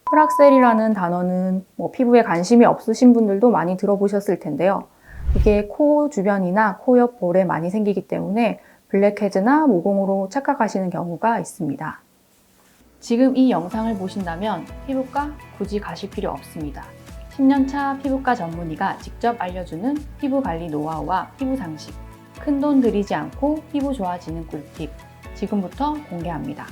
프락셀이라는 단어는 피부에 관심이 없으신 분들도 많이 들어보셨을 텐데요. 이게 코 주변이나 코 옆 볼에 많이 생기기 때문에 블랙헤드나 모공으로 착각하시는 경우가 있습니다. 지금 이 영상을 보신다면 피부과 굳이 가실 필요 없습니다. 10년차 피부과 전문의가 직접 알려주는 피부 관리 노하우와 피부 상식, 큰돈 들이지 않고 피부 좋아지는 꿀팁, 지금부터 공개합니다.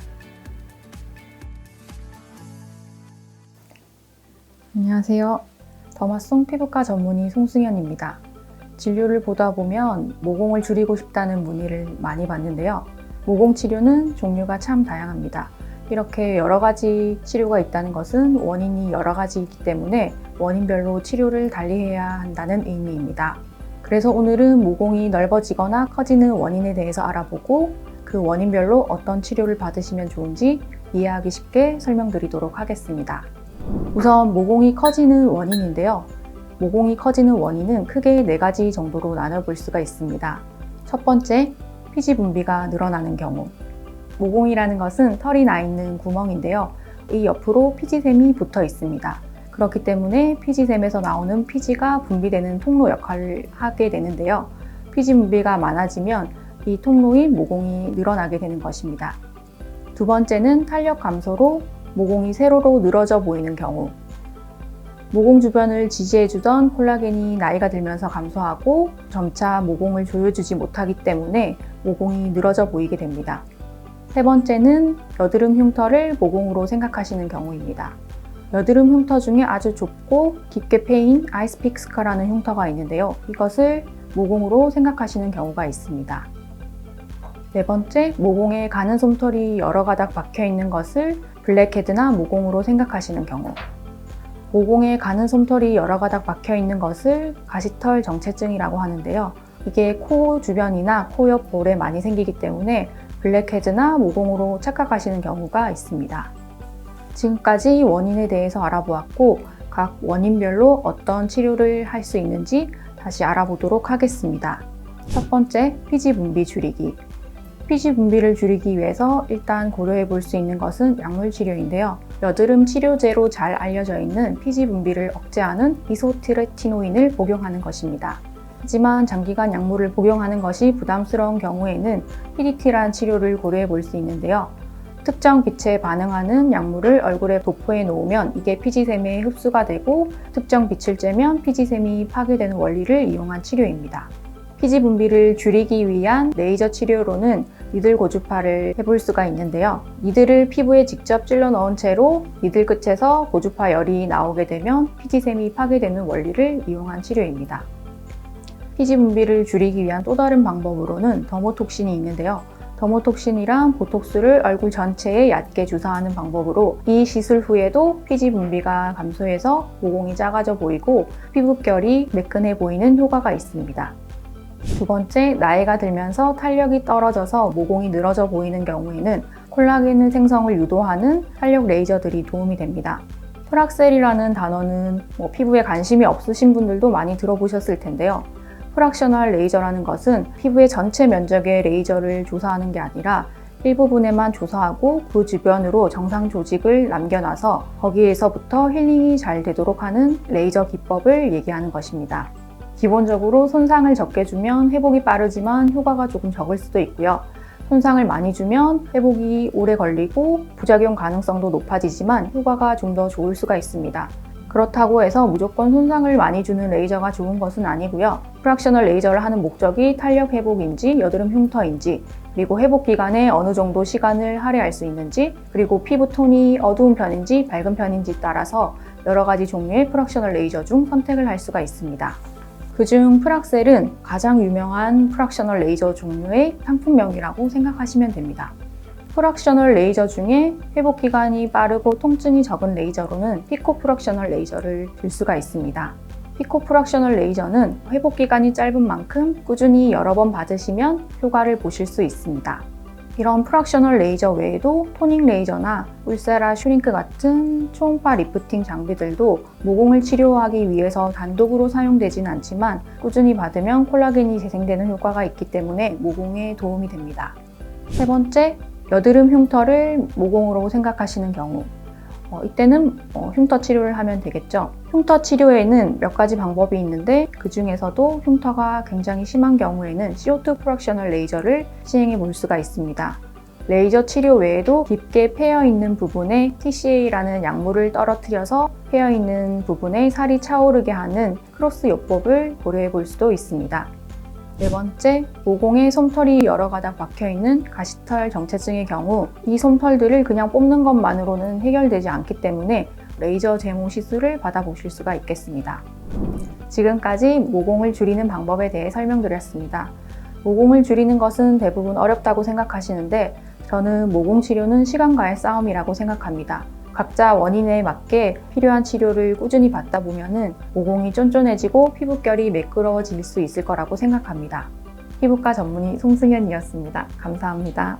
안녕하세요. 더마송 피부과 전문의 송승현입니다. 진료를 보다 보면 모공을 줄이고 싶다는 문의를 많이 받는데요. 모공 치료는 종류가 참 다양합니다. 이렇게 여러 가지 치료가 있다는 것은 원인이 여러 가지이기 때문에 원인별로 치료를 달리해야 한다는 의미입니다. 그래서 오늘은 모공이 넓어지거나 커지는 원인에 대해서 알아보고 그 원인별로 어떤 치료를 받으시면 좋은지 이해하기 쉽게 설명드리도록 하겠습니다. 우선 모공이 커지는 원인인데요. 모공이 커지는 원인은 크게 4가지 정도로 나눠볼 수가 있습니다. 첫 번째, 피지 분비가 늘어나는 경우. 모공이라는 것은 털이 나 있는 구멍인데요. 이 옆으로 피지샘이 붙어 있습니다. 그렇기 때문에 피지샘에서 나오는 피지가 분비되는 통로 역할을 하게 되는데요. 피지 분비가 많아지면 이 통로인 모공이 늘어나게 되는 것입니다. 두 번째는 탄력 감소로 모공이 세로로 늘어져 보이는 경우. 모공 주변을 지지해주던 콜라겐이 나이가 들면서 감소하고 점차 모공을 조여주지 못하기 때문에 모공이 늘어져 보이게 됩니다. 세 번째는 여드름 흉터를 모공으로 생각하시는 경우입니다. 여드름 흉터 중에 아주 좁고 깊게 패인 아이스픽 스카라는 흉터가 있는데요. 이것을 모공으로 생각하시는 경우가 있습니다. 네 번째, 모공에 가는 솜털이 여러 가닥 박혀 있는 것을 블랙헤드나 모공으로 생각하시는 경우. 모공에 가는 솜털이 여러 가닥 박혀 있는 것을 가시털 정체증이라고 하는데요. 이게 코 주변이나 코 옆 볼에 많이 생기기 때문에 블랙헤드나 모공으로 착각하시는 경우가 있습니다. 지금까지 원인에 대해서 알아보았고 각 원인별로 어떤 치료를 할 수 있는지 다시 알아보도록 하겠습니다. 첫 번째, 피지 분비 줄이기. 피지 분비를 줄이기 위해서 일단 고려해 볼 수 있는 것은 약물 치료인데요. 여드름 치료제로 잘 알려져 있는 피지 분비를 억제하는 이소트레티노인을 복용하는 것입니다. 하지만 장기간 약물을 복용하는 것이 부담스러운 경우에는 PDT라는 치료를 고려해 볼 수 있는데요. 특정 빛에 반응하는 약물을 얼굴에 도포해 놓으면 이게 피지샘에 흡수가 되고 특정 빛을 쬐면 피지샘이 파괴되는 원리를 이용한 치료입니다. 피지 분비를 줄이기 위한 레이저 치료로는 니들 고주파를 해볼 수가 있는데요. 니들을 피부에 직접 찔러 넣은 채로 니들 끝에서 고주파 열이 나오게 되면 피지샘이 파괴되는 원리를 이용한 치료입니다. 피지 분비를 줄이기 위한 또 다른 방법으로는 더모톡신이 있는데요. 더모톡신이란 보톡스를 얼굴 전체에 얕게 주사하는 방법으로 이 시술 후에도 피지 분비가 감소해서 모공이 작아져 보이고 피부결이 매끈해 보이는 효과가 있습니다. 두 번째, 나이가 들면서 탄력이 떨어져서 모공이 늘어져 보이는 경우에는 콜라겐의 생성을 유도하는 탄력 레이저들이 도움이 됩니다. 프락셀이라는 단어는 피부에 관심이 없으신 분들도 많이 들어보셨을 텐데요. 프락셔널 레이저라는 것은 피부의 전체 면적의 레이저를 조사하는 게 아니라 일부분에만 조사하고 그 주변으로 정상 조직을 남겨놔서 거기에서부터 힐링이 잘 되도록 하는 레이저 기법을 얘기하는 것입니다. 기본적으로 손상을 적게 주면 회복이 빠르지만 효과가 조금 적을 수도 있고요. 손상을 많이 주면 회복이 오래 걸리고 부작용 가능성도 높아지지만 효과가 좀 더 좋을 수가 있습니다. 그렇다고 해서 무조건 손상을 많이 주는 레이저가 좋은 것은 아니고요. 프락셔널 레이저를 하는 목적이 탄력 회복인지 여드름 흉터인지 그리고 회복 기간에 어느 정도 시간을 할애할 수 있는지 그리고 피부 톤이 어두운 편인지 밝은 편인지 따라서 여러 가지 종류의 프락셔널 레이저 중 선택을 할 수가 있습니다. 그중 프락셀은 가장 유명한 프락셔널 레이저 종류의 상품명이라고 생각하시면 됩니다. 프락셔널 레이저 중에 회복 기간이 빠르고 통증이 적은 레이저로는 피코 프락셔널 레이저를 들 수가 있습니다. 피코 프락셔널 레이저는 회복 기간이 짧은 만큼 꾸준히 여러 번 받으시면 효과를 보실 수 있습니다. 이런 프락셔널 레이저 외에도 토닝 레이저나 울세라 슈링크 같은 초음파 리프팅 장비들도 모공을 치료하기 위해서 단독으로 사용되진 않지만 꾸준히 받으면 콜라겐이 재생되는 효과가 있기 때문에 모공에 도움이 됩니다. 세 번째, 여드름 흉터를 모공으로 생각하시는 경우. 이때는 흉터 치료를 하면 되겠죠. 흉터 치료에는 몇 가지 방법이 있는데 그 중에서도 흉터가 굉장히 심한 경우에는 CO2 프랙셔널 레이저를 시행해 볼 수가 있습니다. 레이저 치료 외에도 깊게 패여 있는 부분에 TCA라는 약물을 떨어뜨려서 패여 있는 부분에 살이 차오르게 하는 크로스 요법을 고려해 볼 수도 있습니다. 네 번째, 모공에 솜털이 여러 가닥 박혀있는 가시털 정체증의 경우 이 솜털들을 그냥 뽑는 것만으로는 해결되지 않기 때문에 레이저 제모 시술을 받아보실 수가 있겠습니다. 지금까지 모공을 줄이는 방법에 대해 설명드렸습니다. 모공을 줄이는 것은 대부분 어렵다고 생각하시는데 저는 모공 치료는 시간과의 싸움이라고 생각합니다. 각자 원인에 맞게 필요한 치료를 꾸준히 받다 보면 모공이 쫀쫀해지고 피부결이 매끄러워질 수 있을 거라고 생각합니다. 피부과 전문의 송승연이었습니다. 감사합니다.